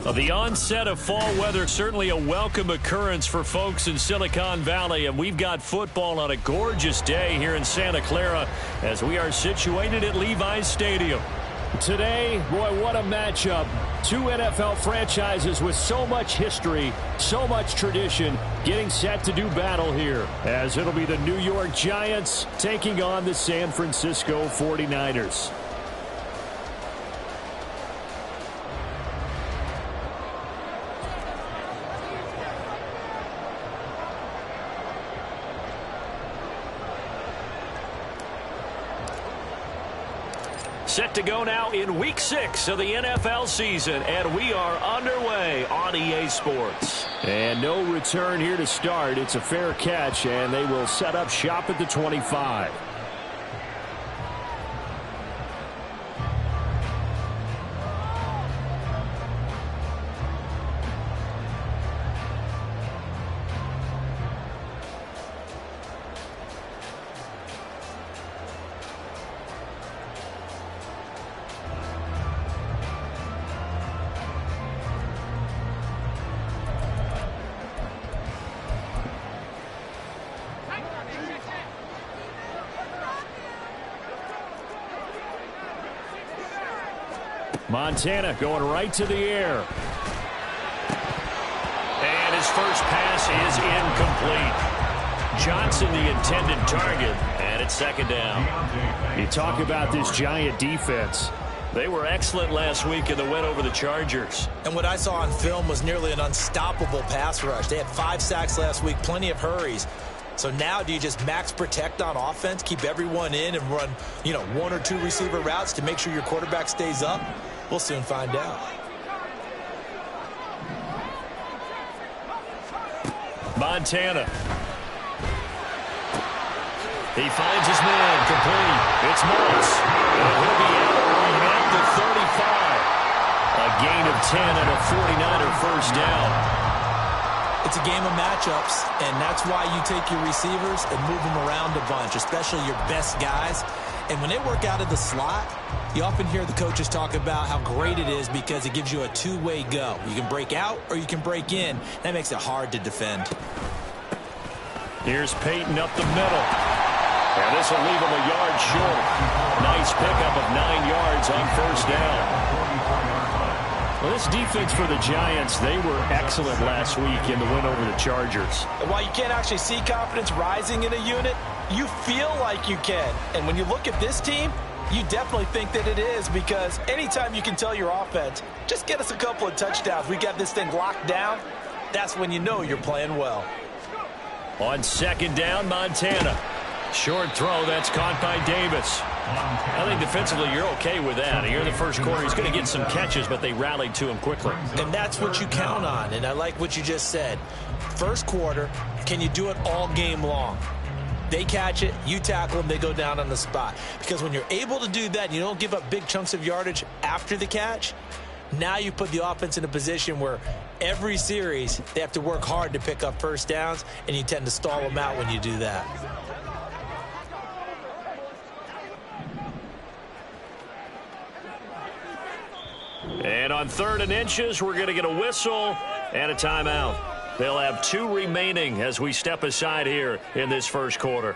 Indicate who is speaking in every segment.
Speaker 1: Well, the onset of fall weather, certainly a welcome occurrence for folks in Silicon Valley, and we've got football on a gorgeous day here in Santa Clara as we are situated at Levi's Stadium. Today, boy, what a matchup. Two NFL franchises with so much history, so much tradition, getting set to do battle here, as it'll be the New York Giants taking on the San Francisco 49ers. Set to go now in Week 6 of the NFL season, and we are underway on EA Sports. And no return here to start. It's a fair catch, and they will set up shop at the 25. Montana going right to the air. And his first pass is incomplete. Johnson the intended target, and it's second down. You talk about this Giant defense. They were excellent last week in the win over the Chargers.
Speaker 2: And what I saw on film was nearly an unstoppable pass rush. They had 5 sacks last week, plenty of hurries. So now do you just max protect on offense, keep everyone in and run, 1 or 2 receiver routes to make sure your quarterback stays up? We'll soon find out.
Speaker 1: Montana. He finds his man complete. It's Moss. And he'll be out at the 35. A gain of 10 and a 49er first down.
Speaker 2: It's a game of matchups, and that's why you take your receivers and move them around a bunch, especially your best guys. And when they work out of the slot, you often hear the coaches talk about how great it is because it gives you a two-way go. You can break out or you can break in. That makes it hard to defend.
Speaker 1: Here's Peyton up the middle. And this will leave him a yard short. Nice pickup of 9 yards on first down. Well, this defense for the Giants, they were excellent last week in the win over the Chargers.
Speaker 3: And while you can't actually see confidence rising in a unit, you feel like you can. And when you look at this team, you definitely think that it is, because anytime you can tell your offense, just get us a couple of touchdowns, we got this thing locked down, that's when you know you're playing well.
Speaker 1: On second down, Montana. Short throw, that's caught by Davis. I think defensively you're okay with that. Here in the first quarter, he's going to get some catches, but they rallied to him quickly.
Speaker 2: And that's what you count on, and I like what you just said. First quarter, can you do it all game long? They catch it, you tackle them, they go down on the spot. Because when you're able to do that, you don't give up big chunks of yardage after the catch, now you put the offense in a position where every series they have to work hard to pick up first downs, and you tend to stall them out when you do that.
Speaker 1: And on 3rd and inches, we're going to get a whistle and a timeout. They'll have 2 remaining as we step aside here in this first quarter.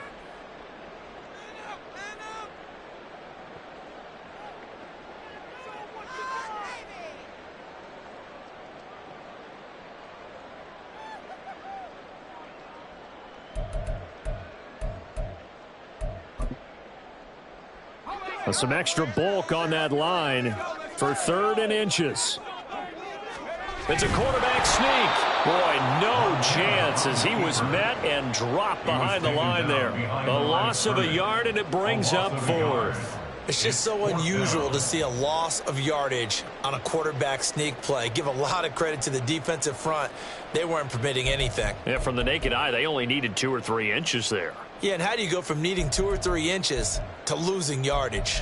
Speaker 1: Some extra bulk on that line for 3rd and inches. It's a quarterback sneak. Boy, no chance as he was met and dropped behind the line there. A loss of a yard, and it brings up 4th.
Speaker 2: It's just so unusual to see a loss of yardage on a quarterback sneak play. Give a lot of credit to the defensive front. They weren't permitting anything.
Speaker 1: Yeah, from the naked eye, they only needed 2 or 3 inches there.
Speaker 2: Yeah, and how do you go from needing 2 or 3 inches to losing yardage?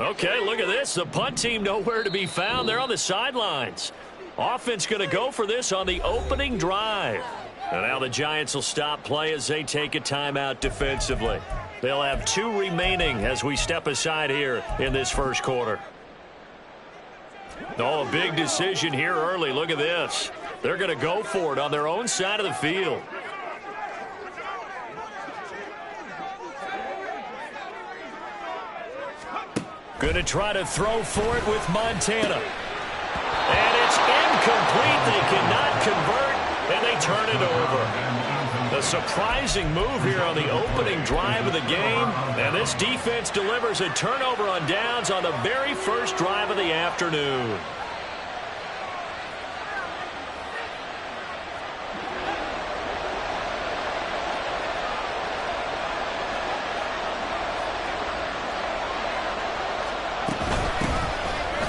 Speaker 1: Okay, look at this. The punt team nowhere to be found. They're on the sidelines. Offense going to go for this on the opening drive. And now the Giants will stop play as they take a timeout defensively. They'll have 2 remaining as we step aside here in this first quarter. Oh, a big decision here early. Look at this. They're going to go for it on their own side of the field. Going to try to throw for it with Montana. And it's incomplete. They cannot convert, and they turn it over. A surprising move here on the opening drive of the game. And this defense delivers a turnover on downs on the very first drive of the afternoon.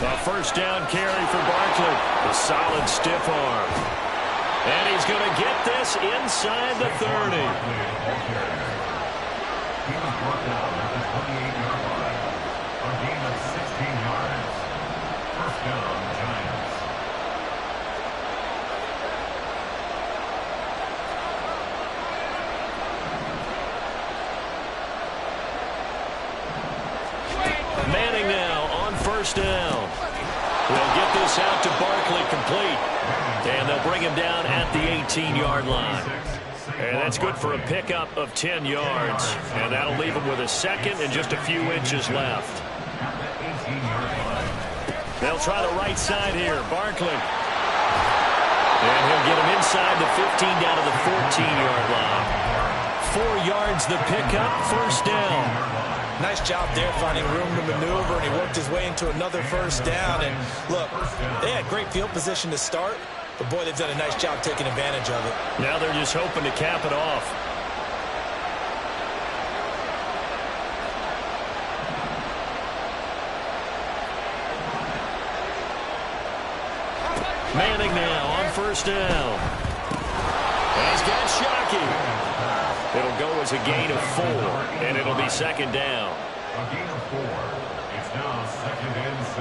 Speaker 1: A first down carry for Barkley. A solid stiff arm. And he's going to get this inside the 30. He was brought down at the 28-yard line. A gain of 16 yards. First down, Giants. Manning now on first down. They'll get this out to Barkley complete. And they'll bring him down at the 18-yard line. And that's good for a pickup of 10 yards. And that'll leave him with a second and just a few inches left. They'll try the right side here. Barkley. And he'll get him inside the 15 down to the 14-yard line. 4 yards the pickup, first down.
Speaker 2: Nice job there finding room to maneuver, and he worked his way into another first down. And look, they had great field position to start, but boy, they've done a nice job taking advantage of it.
Speaker 1: Now they're just hoping to cap it off. Manning now on first down. And he's got Shockey. It'll go as a gain of 4, and it'll be second down. A gain of 4. It's now second and 6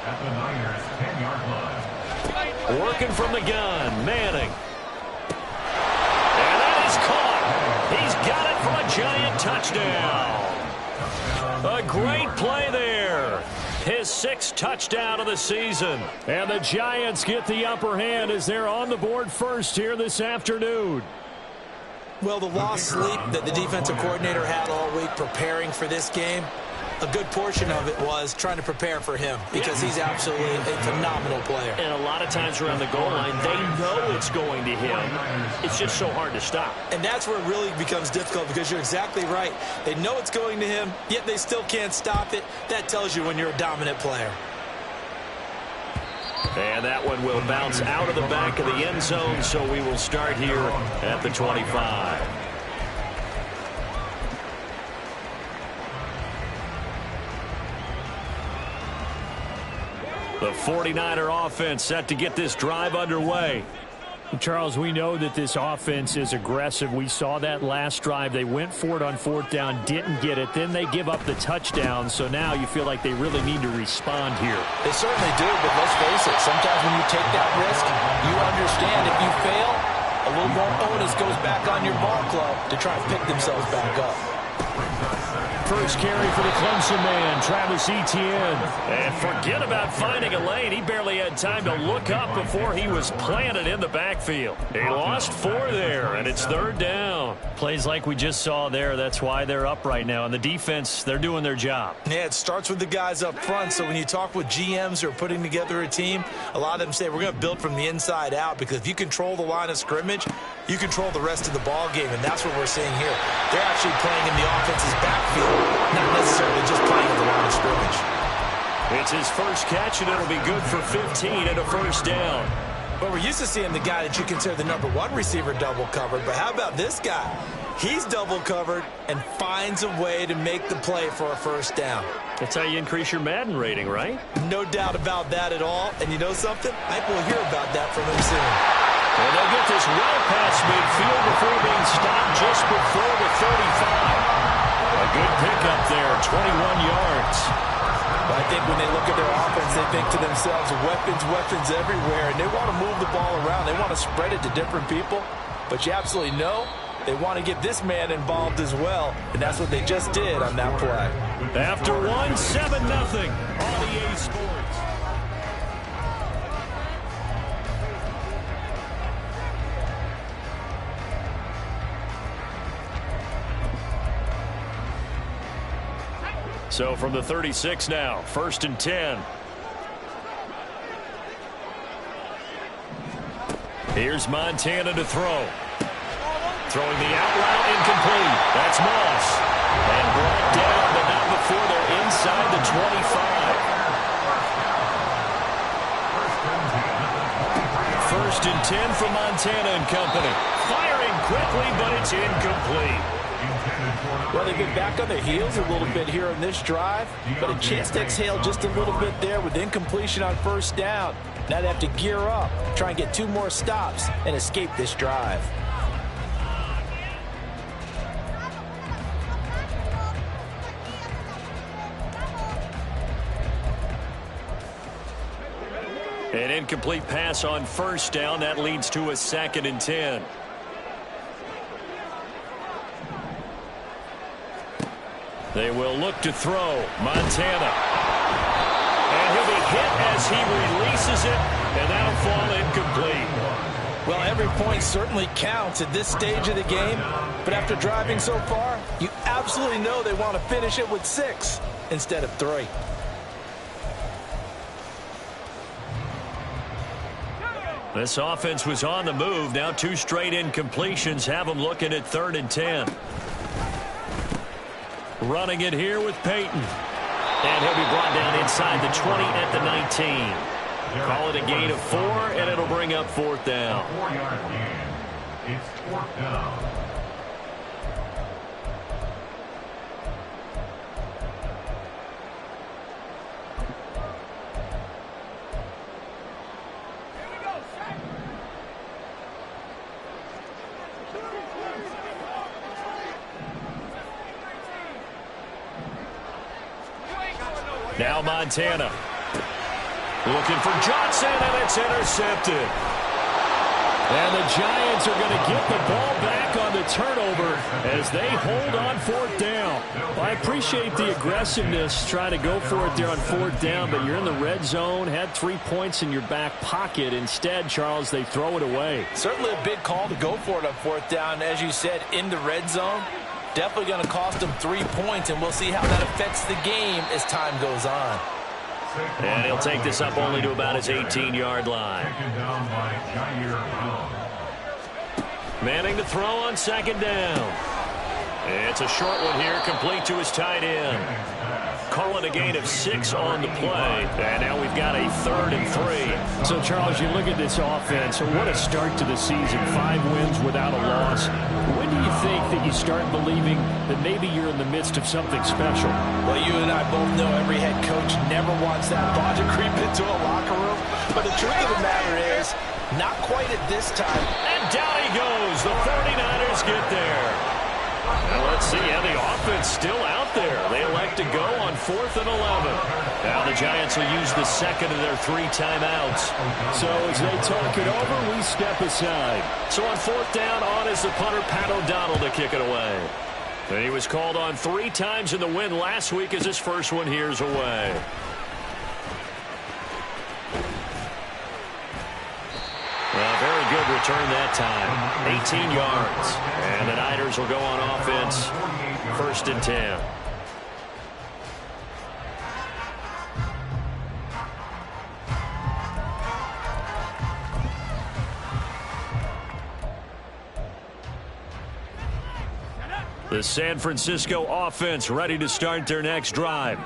Speaker 1: at the Niners' 10-yard line. Working from the gun, Manning. And that is caught. He's got it for a Giant touchdown. A great play there. His 6th touchdown of the season. And the Giants get the upper hand as they're on the board first here this afternoon.
Speaker 2: Well, the lost sleep that the defensive coordinator had all week preparing for this game, a good portion of it was trying to prepare for him because he's absolutely a phenomenal player.
Speaker 1: And a lot of times around the goal line, they know it's going to him. It's just so hard to stop.
Speaker 2: And that's where it really becomes difficult because you're exactly right. They know it's going to him, yet they still can't stop it. That tells you when you're a dominant player.
Speaker 1: And that one will bounce out of the back of the end zone, so we will start here at the 25. The 49er offense set to get this drive underway.
Speaker 4: Charles, we know that this offense is aggressive. We saw that last drive. They went for it on 4th down, didn't get it. Then they give up the touchdown. So now you feel like they really need to respond here.
Speaker 3: They certainly do, but let's face it. Sometimes when you take that risk, you understand if you fail, a little more onus goes back on your ball club to try and pick themselves back up.
Speaker 4: First carry for the Clemson man, Travis Etienne.
Speaker 1: And forget about finding a lane. He barely had time to look up before he was planted in the backfield. He lost 4 there, and it's 3rd down.
Speaker 4: Plays like we just saw there. That's why they're up right now. And the defense, they're doing their job.
Speaker 2: Yeah, it starts with the guys up front. So when you talk with GMs who are putting together a team, a lot of them say we're going to build from the inside out because if you control the line of scrimmage, you control the rest of the ball game, and that's what we're seeing here. They're actually playing in the offense's backfield, not necessarily just playing in the line of scrimmage.
Speaker 1: It's his first catch, and it'll be good for 15 and a first down.
Speaker 2: But we're used to seeing the guy that you consider the #1 receiver double covered, but how about this guy? He's double covered and finds a way to make the play for a first down.
Speaker 1: That's how you increase your Madden rating, right?
Speaker 2: No doubt about that at all. And you know something? I think we'll hear about that from him soon.
Speaker 1: And they'll get this well past midfield before being stopped just before the 35. A good pickup there, 21 yards.
Speaker 2: I think when they look at their offense, they think to themselves, weapons everywhere, and they want to move the ball around. They want to spread it to different people. But you absolutely know they want to get this man involved as well, and that's what they just did on that play.
Speaker 1: After one, 7-0 on EA Sports. So from the 36 now, 1st and 10. Here's Montana to throw. Throwing the out route incomplete. That's Moss. And brought down, but not before they're inside the 25. 1st and 10 for Montana and company. Firing quickly, but it's incomplete.
Speaker 3: Well, they've been back on their heels a little bit here on this drive, but a chance to exhale just a little bit there with incompletion on 1st down. Now they have to gear up, try and get 2 more stops, and escape this drive.
Speaker 1: An incomplete pass on 1st down. That leads to a 2nd and 10. They will look to throw. Montana. And he'll be hit as he releases it, and that'll fall incomplete.
Speaker 3: Well, every point certainly counts at this stage of the game, but after driving so far, you absolutely know they want to finish it with 6 instead of 3.
Speaker 1: This offense was on the move. Now 2 straight incompletions have them looking at 3rd and 10. Running it here with Peyton. And he'll be brought down inside the 20 at the 19. Call it a gain of 4, and it'll bring up 4th down.
Speaker 5: It's 4th down.
Speaker 1: Now Montana. Looking for Johnson, and it's intercepted. And the Giants are going to get the ball back on the turnover as they hold on 4th down.
Speaker 4: Well, I appreciate the aggressiveness trying to go for it there on 4th down, but you're in the red zone, had 3 points in your back pocket. Instead, Charles, they throw it away.
Speaker 3: Certainly a big call to go for it on 4th down. As you said, in the red zone. Definitely going to cost them 3 points, and we'll see how that affects the game as time goes on.
Speaker 1: And he'll take this up only to about his 18-yard line. Manning to throw on 2nd down. It's a short one here, complete to his tight end. Call it a gain of 6 on the play. And now we've got a 3rd and 3.
Speaker 4: So, Charles, you look at this offense, what a start to the season. 5 wins without a loss. When do you think that you start believing that maybe you're in the midst of something special?
Speaker 3: Well, you and I both know every head coach never wants that thought to creep into a locker room. But the truth of the matter is, not quite at this time.
Speaker 1: And down he goes. The 49ers get there. Well, let's see. Yeah, the offense still out there. They elect to go on 4th and 11. Now the Giants will use the 2nd of their 3 timeouts.
Speaker 4: So as they talk it over, we step aside.
Speaker 1: So on 4th down, on is the punter, Pat O'Donnell, to kick it away. And he was called on 3 times in the win last week as his first one here's away. Well, very good return that time. 18 yards. And the Niners will go on offense. 1st and 10. The San Francisco offense ready to start their next drive.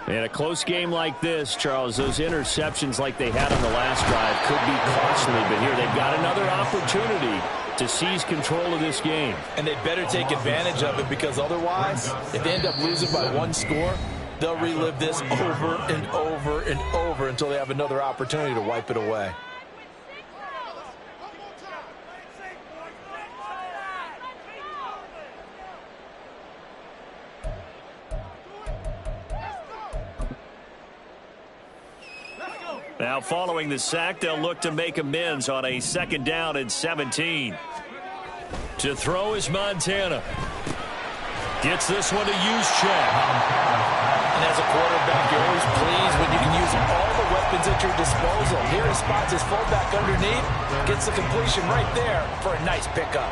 Speaker 4: In a close game like this, Charles, those interceptions like they had on the last drive could be costly. But here they've got another opportunity to seize control of this game.
Speaker 3: And they better take advantage of it, because otherwise, if they end up losing by 1 score, they'll relive this over and over and over until they have another opportunity to wipe it away.
Speaker 1: Now following the sack, they'll look to make amends on a 2nd down and 17. To throw is Montana. Gets this one to Juszczyk.
Speaker 3: And as a quarterback, you're always pleased when you can use all the weapons at your disposal. Here he spots his fullback underneath, gets the completion right there for a nice pickup.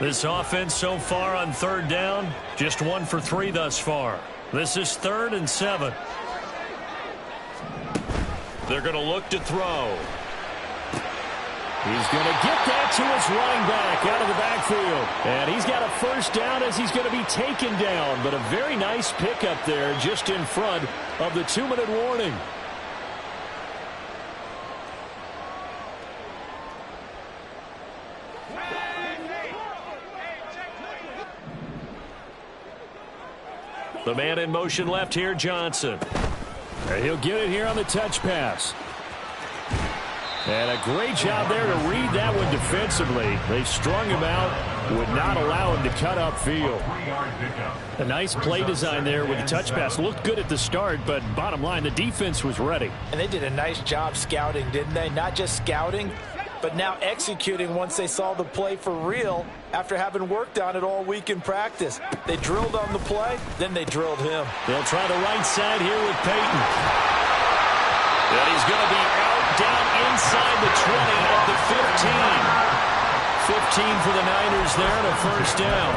Speaker 1: This offense so far on third down, just 1 for 3 thus far. This is 3rd and 7. They're going to look to throw.
Speaker 4: He's going to get that to his running back out of the backfield. And he's got a first down as he's going to be taken down. But a very nice pickup there just in front of the 2-minute warning.
Speaker 1: The man in motion left here, Johnson.
Speaker 4: And he'll get it here on the touch pass. And a great job there to read that one defensively. They strung him out, would not allow him to cut upfield. A nice play design there with the touch pass. Looked good at the start, but bottom line, the defense was ready.
Speaker 2: And they did a nice job scouting, didn't they? Not just scouting, but now executing once they saw the play for real after having worked on it all week in practice. They drilled on the play, then they drilled him.
Speaker 1: They'll try the right side here with Peyton. And he's going to be out down inside the 20 at the 15. 15 for the Niners there and a first down.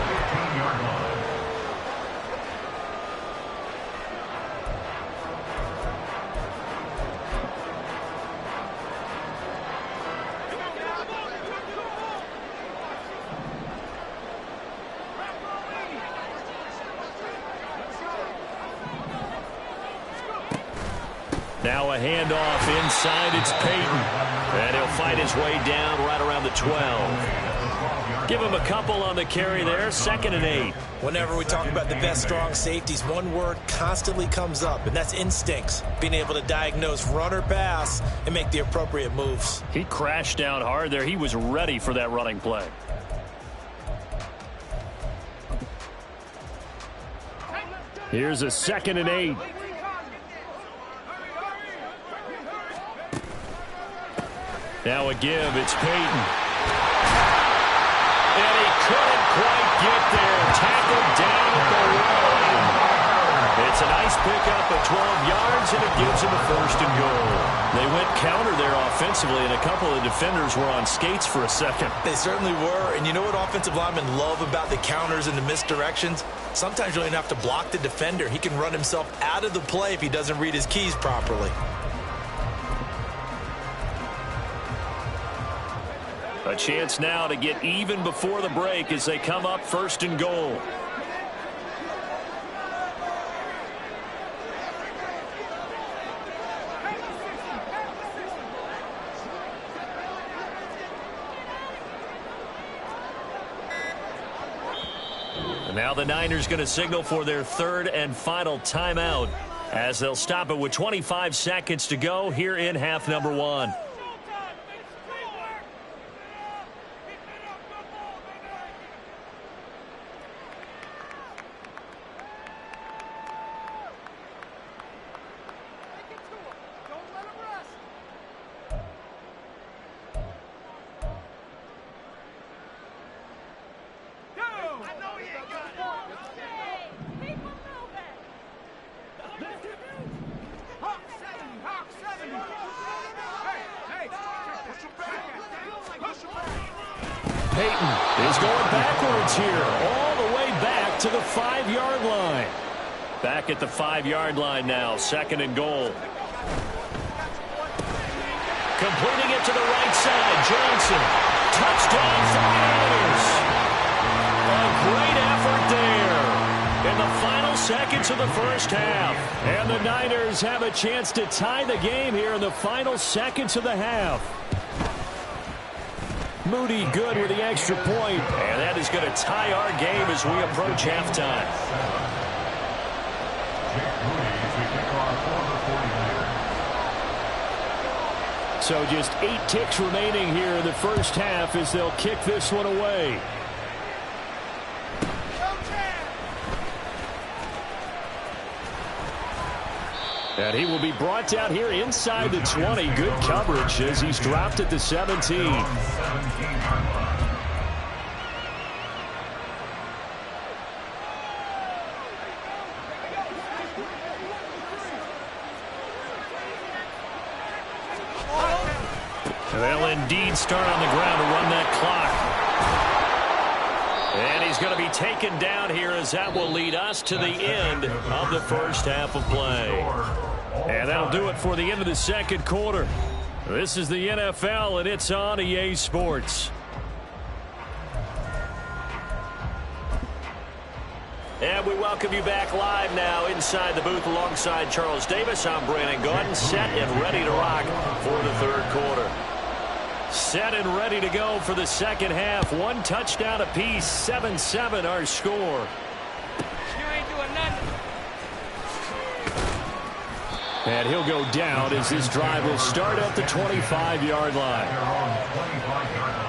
Speaker 1: Now a handoff inside. It's Peyton. And he'll fight his way down right around the 12. Give him a couple on the carry there. 2nd and 8.
Speaker 2: Whenever we talk about the best strong safeties, one word constantly comes up, and that's instincts. Being able to diagnose run or pass and make the appropriate moves.
Speaker 4: He crashed down hard there. He was ready for that running play. Here's a 2nd and 8. Now a give. It's Peyton. And he couldn't quite get there. Tackled down at the line. It's a nice pickup of 12 yards, and it gives him a 1st and goal.
Speaker 1: They went counter there offensively, and a couple of defenders were on skates for a second.
Speaker 2: They certainly were. And you know what offensive linemen love about the counters and the misdirections? Sometimes you don't even have to block the defender. He can run himself out of the play if he doesn't read his keys properly.
Speaker 1: A chance now to get even before the break as they come up 1st and goal. And now the Niners going to signal for their 3rd and final timeout as they'll stop it with 25 seconds to go here in half number 1. Peyton is going backwards here, all the way back to the 5-yard line. Back at the 5-yard line now, 2nd and goal. Completing it to the right side, Johnson. Touchdown for the Niners. A great effort there in the final seconds of the first half. And the Niners have a chance to tie the game here in the final seconds of the half. Moody good with the extra point. And that is going to tie our game as we approach halftime. So just 8 ticks remaining here in the first half as they'll kick this one away. And he will be brought down here inside the 20. Good coverage as he's dropped at the 17. They'll indeed start on the ground to run that clock. he's going to be taken down here as that will lead us to the end of the first half of play. And that'll do it for the end of the second quarter. This is the NFL, and it's on EA Sports. And we welcome you back live now inside the booth alongside Charles Davis. I'm Brandon Gaudin, set and ready to rock for the third quarter. Set and ready to go for the second half. One touchdown apiece, 7-7 our score.
Speaker 6: You ain't doing nothing.
Speaker 4: And he'll go down as this drive will start at the 25-yard line.
Speaker 5: They're on the 25-yard line.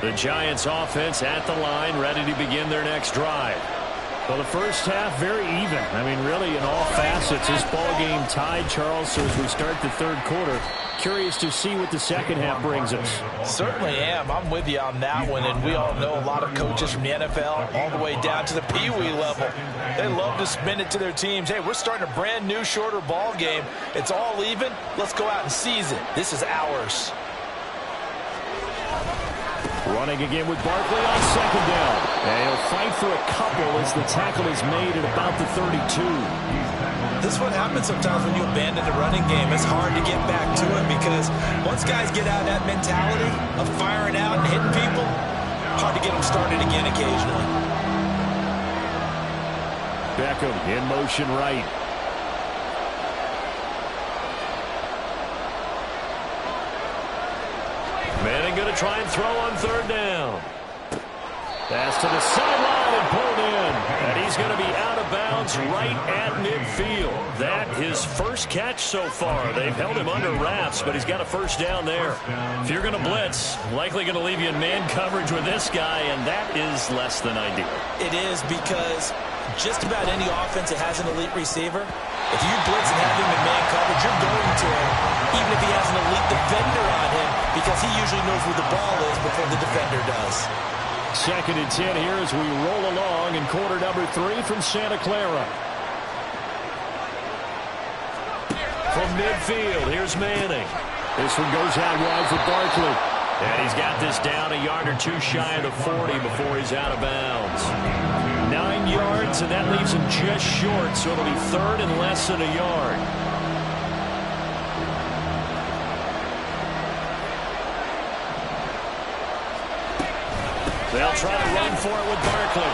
Speaker 1: The Giants offense at the line, ready to begin their next drive.
Speaker 4: Well, the first half, very even. I mean, really, in all facets, this ball game tied, Charles. So as we start the third quarter, curious to see what the second half brings us.
Speaker 3: Certainly am. I'm with you on that one, and we all know a lot of coaches from the NFL all the way down to the Pee-wee level. They love to spin it to their teams. Hey, we're starting a brand new, shorter ball game. It's all even. Let's go out and seize it. This is ours.
Speaker 4: Running again with Barkley on second down. And he'll fight for a couple as the tackle is made at about the 32.
Speaker 3: This is what happens sometimes when you abandon the running game. It's hard to get back to it because once guys get out of that mentality of firing out and hitting people, hard to get them started again occasionally.
Speaker 4: Beckham in motion right.
Speaker 1: Manning going to try and throw on third down. Pass to the sideline and pulled in. And he's going to be out of bounds right at midfield. That his first catch so far. They've held him under wraps, but he's got a first down there. If you're going to blitz, likely going to leave you in man coverage with this guy, and that is less than ideal.
Speaker 2: It is because just about any offense that has an elite receiver, if you blitz and have him in man coverage, you're going to him, even if he has an elite defender on him, because he usually knows where the ball is before the defender does.
Speaker 4: Second and 10 here as we roll along in quarter number 3 from Santa Clara.
Speaker 1: From midfield, here's Manning.
Speaker 4: This one goes out wide for Barkley.
Speaker 1: And he's got this down a yard or two shy of the 40 before he's out of bounds. 9 yards, and that leaves him just short, so it'll be third and less than a yard. They'll try to run for it with Barkley.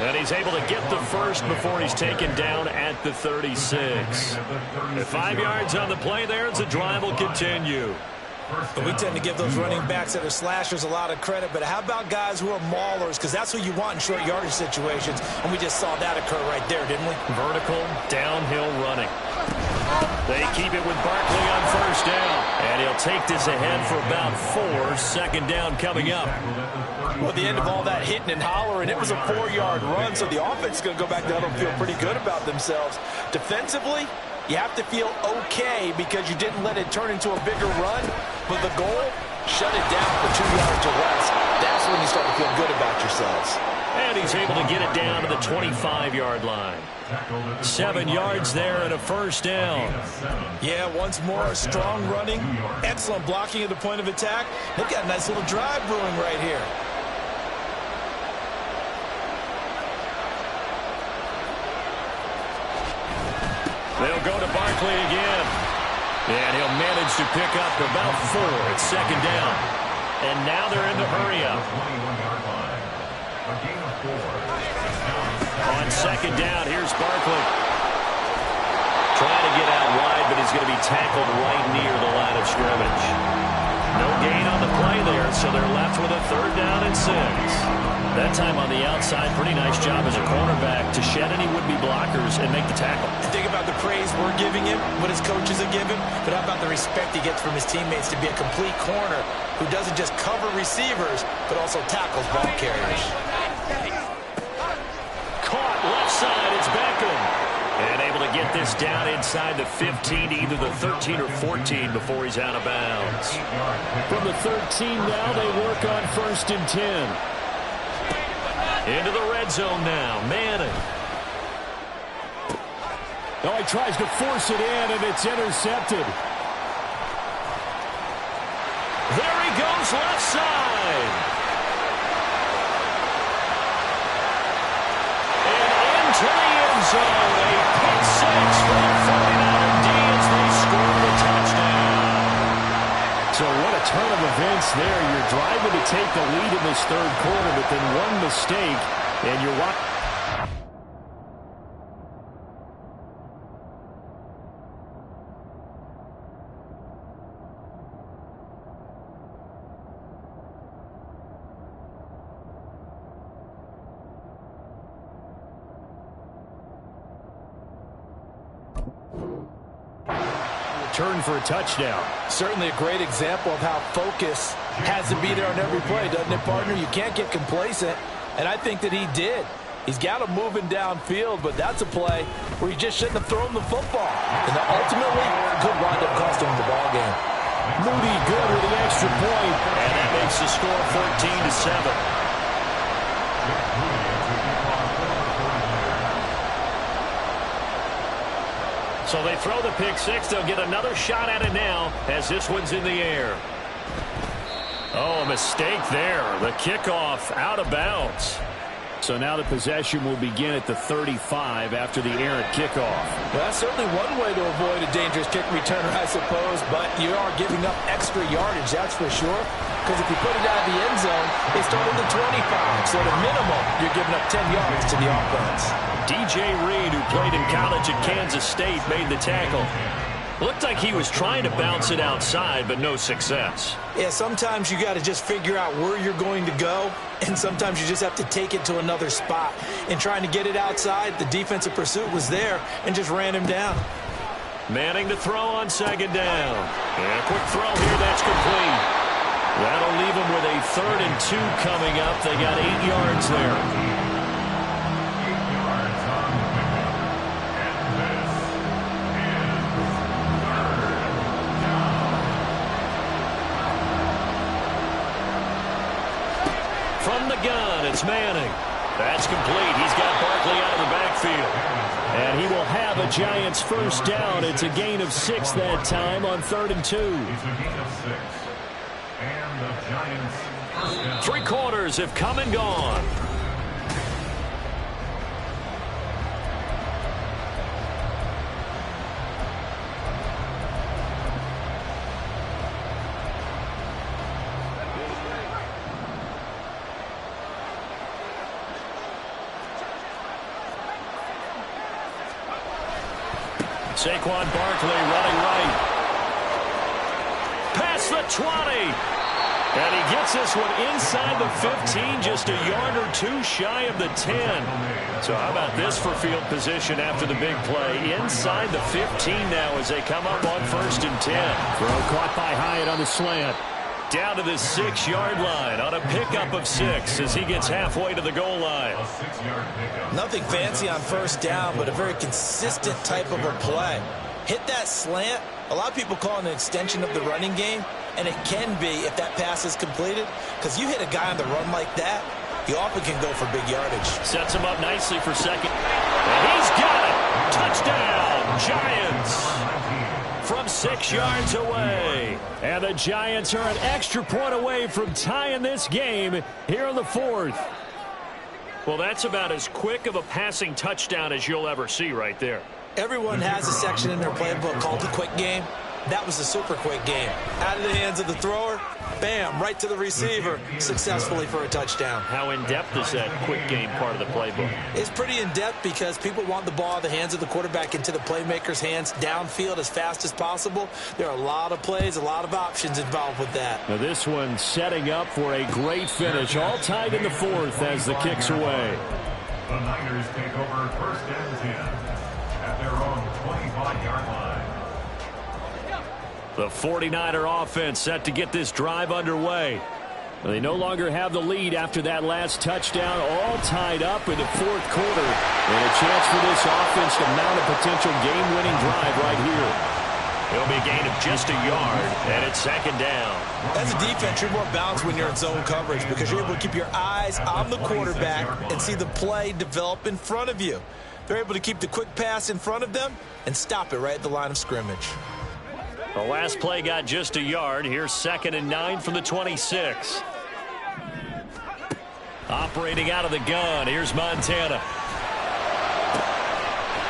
Speaker 1: And he's able to get the first before he's taken down at the 36. At 5 yards on the play there as the drive will continue.
Speaker 2: But we tend to give those running backs that are slashers a lot of credit. But how about guys who are maulers? Because that's who you want in short yardage situations. And we just saw that occur right there, didn't we?
Speaker 1: Vertical, downhill running. They keep it with Barkley on first down. And he'll take this ahead for about 4. Second down coming up.
Speaker 3: Well, at the end of all that hitting and hollering, it was a 4-yard run, so the offense is going to go back down and feel pretty good about themselves. Defensively, you have to feel okay because you didn't let it turn into a bigger run. But the goal, shut it down for 2 yards or less. That's when you start to feel good about yourselves.
Speaker 1: And he's able to get it down to the 25-yard line. 7 yards there and a first down.
Speaker 3: Yeah, once more, strong running, excellent blocking at the point of attack. They've got a nice little drive brewing right here.
Speaker 1: They'll go to Barkley again. And he'll manage to pick up about 4 at second down. And now they're in the hurry-up. On second down, here's Barkley. Trying to get out wide, but he's going to be tackled right near the line of scrimmage. No gain on the play there, so they're left with a third down and 6. That time on the outside, pretty nice job as a cornerback to shed any would-be blockers and make the tackle.
Speaker 2: Think about the praise we're giving him, what his coaches are giving, but how about the respect he gets from his teammates to be a complete corner who doesn't just cover receivers, but also tackles ball carriers.
Speaker 1: Caught left side, it's Beckham. And able to get this down inside the 15 to either the 13 or 14 before he's out of bounds.
Speaker 4: From the 13 now, they work on 1st and 10.
Speaker 1: Into the red zone now, Madden.
Speaker 4: Oh, he tries to force it in, and it's intercepted.
Speaker 1: There he goes, left side. And into the end zone. A pick six for the 49er D as they score the touchdown.
Speaker 4: So what a turn of events there. You're driving to take the lead in this third quarter, but then one mistake, and you're watching. Turn for a touchdown.
Speaker 3: Certainly a great example of how focus has to be there on every play, doesn't it, partner? You can't get complacent, and I think that he did. He's got him moving downfield, but that's a play where he just shouldn't have thrown the football. And ultimately, could wind up costing him the ball game.
Speaker 4: Moody good with an extra point.
Speaker 1: And that makes the score 14-7. So they throw the pick six. They'll get another shot at it now as this one's in the air. Oh, a mistake there. The kickoff out of bounds.
Speaker 4: So now the possession will begin at the 35 after the errant kickoff.
Speaker 3: Well, that's certainly one way to avoid a dangerous kick returner, I suppose, but you are giving up extra yardage, that's for sure. Because if you put it out of the end zone, they start at the 25. So at a minimum, you're giving up 10 yards to the offense.
Speaker 1: DJ Reed, who played in college at Kansas State, made the tackle. Looked like he was trying to bounce it outside, but no success.
Speaker 2: Yeah, sometimes you got to just figure out where you're going to go, and sometimes you just have to take it to another spot. And trying to get it outside, the defensive pursuit was there and just ran him down.
Speaker 1: Manning to throw on second down. And a quick throw here, that's complete. That'll leave him with a 3rd and 2 coming up. They got 8 yards there. From the gun, it's Manning. That's complete. He's got Barkley out of the backfield.
Speaker 4: And he will have a Giants first down. It's a gain of 6 that time on 3rd and 2.
Speaker 1: 3 quarters have come and gone. Saquon Barkley running right. Past the 20. And he gets this one inside the 15, just a yard or 2 shy of the 10. So how about this for field position after the big play? Inside the 15 now as they come up on 1st and 10.
Speaker 4: Throw caught by Hyatt on the slant.
Speaker 1: Down to the 6-yard line on a pickup of 6 as he gets halfway to the goal line.
Speaker 2: Nothing fancy on first down, but a very consistent type of a play. Hit that slant. A lot of people call it an extension of the running game, and it can be if that pass is completed, because you hit a guy on the run like that, he often can go for big yardage.
Speaker 1: Sets him up nicely for second. And he's got it. Touchdown, Giants. From 6 yards away.
Speaker 4: And the Giants are an extra point away from tying this game here in the 4th.
Speaker 1: Well, that's about as quick of a passing touchdown as you'll ever see right there.
Speaker 2: Everyone has a section in their playbook called the quick game. That was a super quick game. Out of the hands of the thrower, bam, right to the receiver, successfully for a touchdown.
Speaker 1: How in-depth is that quick game part of the playbook?
Speaker 2: It's pretty in-depth because people want the ball out of the hands of the quarterback into the playmaker's hands downfield as fast as possible. There are a lot of plays, a lot of options involved with that.
Speaker 4: Now this one setting up for a great finish. All tied in the fourth as the kick's away.
Speaker 5: The Niners take over first and 10 at their own 25-yard line.
Speaker 1: The 49er offense set to get this drive underway.
Speaker 4: They no longer have the lead after that last touchdown, all tied up in the fourth quarter. And a chance for this offense to mount a potential game-winning drive right here.
Speaker 1: It'll be a gain of just a yard, and it's second down.
Speaker 2: As a defense, you're more balanced when you're in zone coverage because you're able to keep your eyes on the quarterback and see the play develop in front of you. They're able to keep the quick pass in front of them and stop it right at the line of scrimmage.
Speaker 1: The last play got just a yard. Here's 2nd and 9 from the 26. Operating out of the gun. Here's Montana.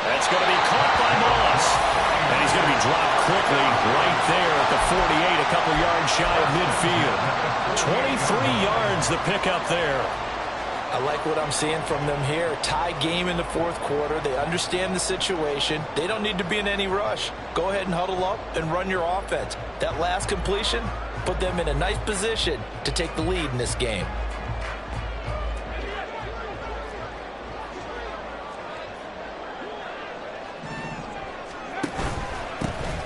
Speaker 1: That's going to be caught by Moss. And he's going to be dropped quickly right there at the 48, a couple yards shy of midfield. 23 yards the pickup there.
Speaker 2: I like what I'm seeing from them here. Tie game in the fourth quarter. They understand the situation. They don't need to be in any rush. Go ahead and huddle up and run your offense. That last completion put them in a nice position to take the lead in this game.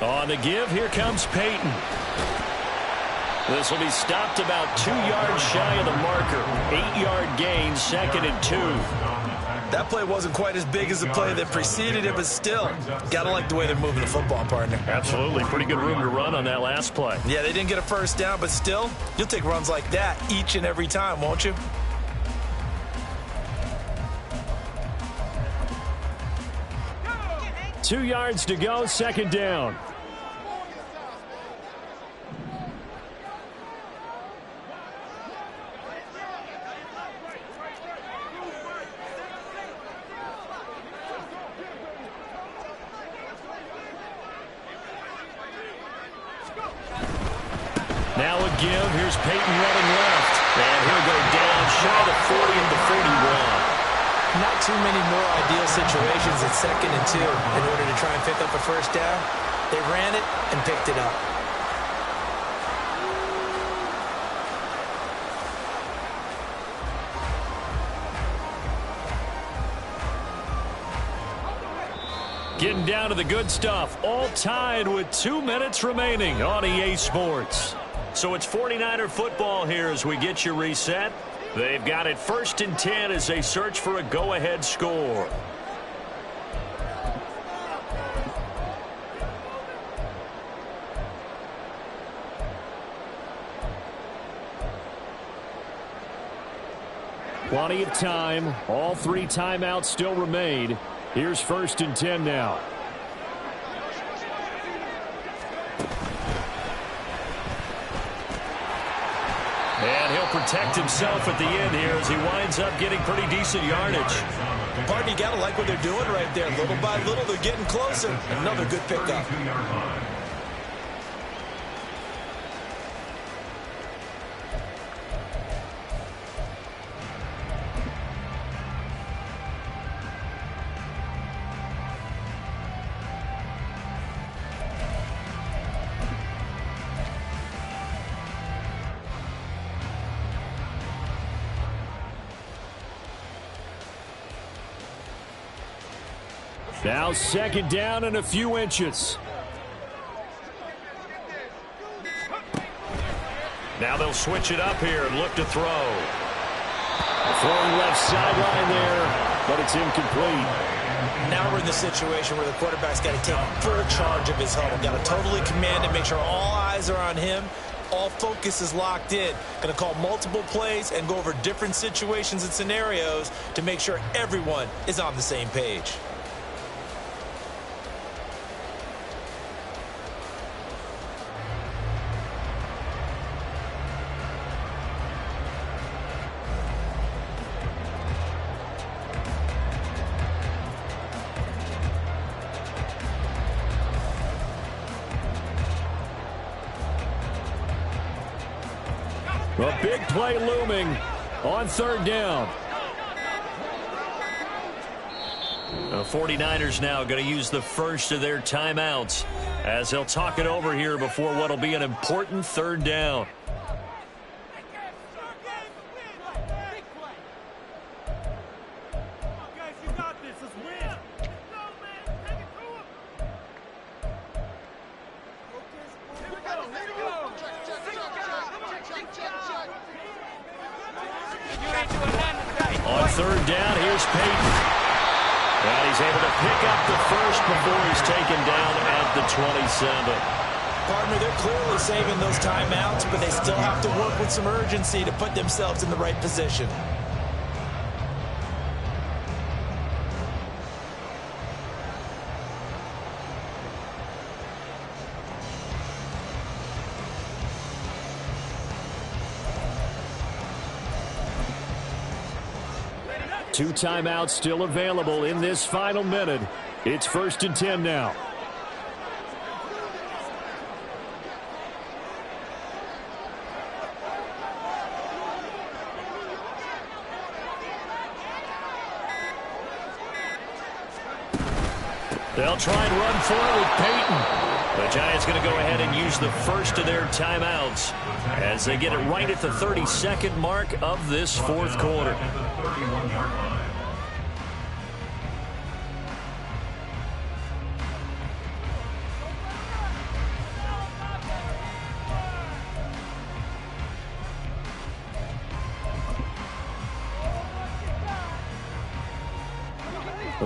Speaker 1: On the give, here comes Peyton. This will be stopped about 2 yards shy of the marker. 8-yard gain, 2nd and 2.
Speaker 2: That play wasn't quite as big as the play that preceded it, but still, gotta like the way they're moving the football, partner.
Speaker 1: Absolutely. Pretty good room to run on that last play.
Speaker 2: Yeah, they didn't get a first down, but still, you'll take runs like that each and every time, won't you?
Speaker 4: Two yards to go, second down.
Speaker 1: Now a give. Here's Peyton running left. And he'll go down shy of the 40 and the 41.
Speaker 2: Not too many more ideal situations at 2nd and 2 in order to try and pick up a first down. They ran it and picked it up.
Speaker 1: Getting down to the good stuff. All tied with 2 minutes remaining on EA Sports. So it's 49er football here as we get you reset. They've got it 1st and 10 as they search for a go-ahead score.
Speaker 4: Plenty of time. All 3 timeouts still remain. Here's 1st and 10 now.
Speaker 1: And he'll protect himself at the end here as he winds up getting pretty decent yardage.
Speaker 2: Partner, you got to like what they're doing right there. Little by little, they're getting closer. Another good pickup.
Speaker 4: Now 2nd down and a few inches.
Speaker 1: Now they'll switch it up here and look to throw.
Speaker 4: Throwing left sideline there, but it's incomplete.
Speaker 2: Now we're in the situation where the quarterback's got to take full charge of his huddle. Got to totally command it, make sure all eyes are on him. All focus is locked in. Going to call multiple plays and go over different situations and scenarios to make sure everyone is on the same page.
Speaker 4: big play looming on third down.
Speaker 1: The 49ers now going to use the first of their timeouts as they'll talk it over here before what will be an important third down. On third down, here's Peyton. And he's able to pick up the first before he's taken down at the 27.
Speaker 2: Partner, they're clearly saving those timeouts, but they still have to work with some urgency to put themselves in the right position.
Speaker 4: Two timeouts still available in this final minute. It's 1st and 10 now.
Speaker 1: They'll try and run for it with Peyton. The Giants going to go ahead and use the first of their timeouts as they get it right at the 32nd mark of this fourth quarter.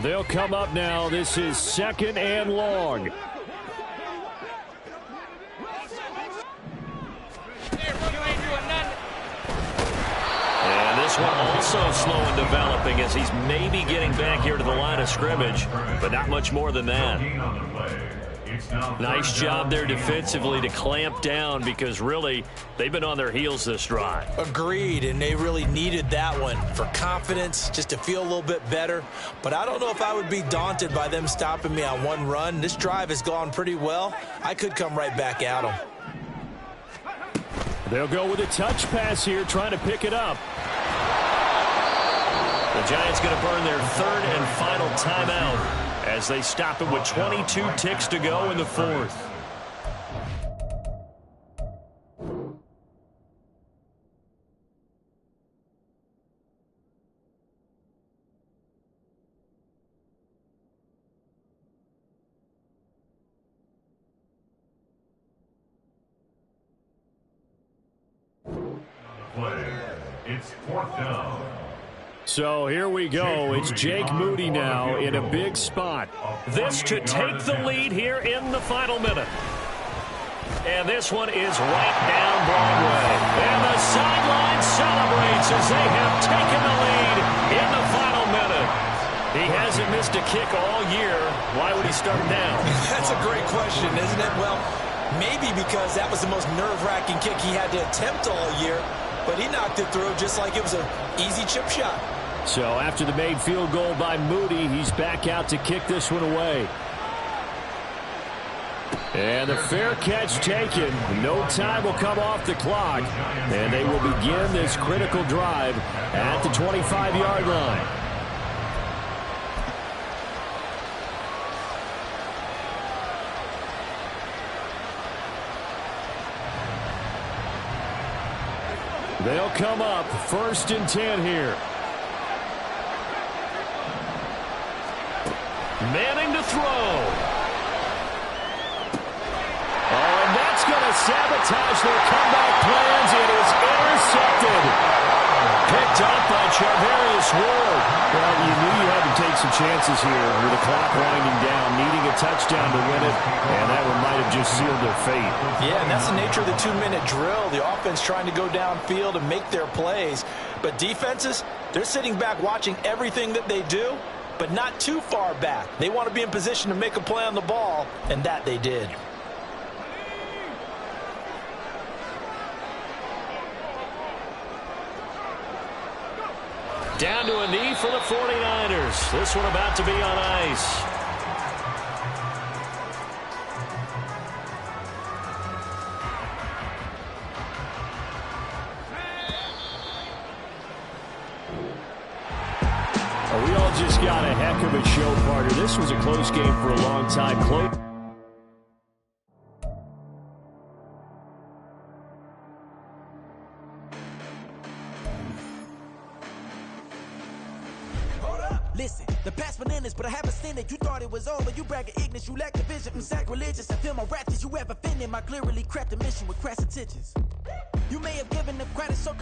Speaker 4: They'll come up now. This is 2nd and long.
Speaker 1: And this one also slow in developing as he's maybe getting back here to the line of scrimmage, but not much more than that. Nice job there defensively to clamp down because really they've been on their heels this drive.
Speaker 2: Agreed, and they really needed that one for confidence, just to feel a little bit better. But I don't know if I would be daunted by them stopping me on one run. This drive has gone pretty well. I could come right back at them.
Speaker 4: They'll go with a touch pass here, trying to pick it up.
Speaker 1: The Giants going to burn their third and final timeout as they stop it with 22 ticks to go in the fourth.
Speaker 5: It's 4th down.
Speaker 4: So here we go. It's Jake Moody now in a big spot.
Speaker 1: This to take the lead here in the final minute. And this one is right down Broadway. And the sideline celebrates as they have taken the lead in the final minute. He hasn't missed a kick all year. Why would he start now?
Speaker 2: That's a great question, isn't it? Well, maybe because that was the most nerve-wracking kick he had to attempt all year. But he knocked it through just like it was an easy chip shot.
Speaker 4: So after the made field goal by Moody, he's back out to kick this one away. And the fair catch taken. No time will come off the clock. And they will begin this critical drive at the 25-yard line. They'll come up 1st and 10 here.
Speaker 1: Manning to throw.
Speaker 4: Oh, and that's going to sabotage their comeback plans. It is intercepted. Picked up by Charvarius Ward. Well, you knew you had to take some chances here with the clock winding down, needing a touchdown to win it, and that one might have just sealed their fate.
Speaker 3: Yeah, and that's the nature of the 2-minute drill. The offense trying to go downfield and make their plays. But defenses, they're sitting back watching everything that they do, but not too far back. They want to be in position to make a play on the ball, and that they did.
Speaker 1: Down to a knee for the 49ers. This one about to be on ice.
Speaker 4: Well, we all just got a heck of a show, partner. This was a close game for a long time. Close.
Speaker 7: Listen, the past bananas, but I haven't seen it. You thought it was over. You bragging ignorance. You lack the vision from sacrilegious. I feel my raptors. You ever offended my clearly crafted mission with crass intentions. You may have given the credit so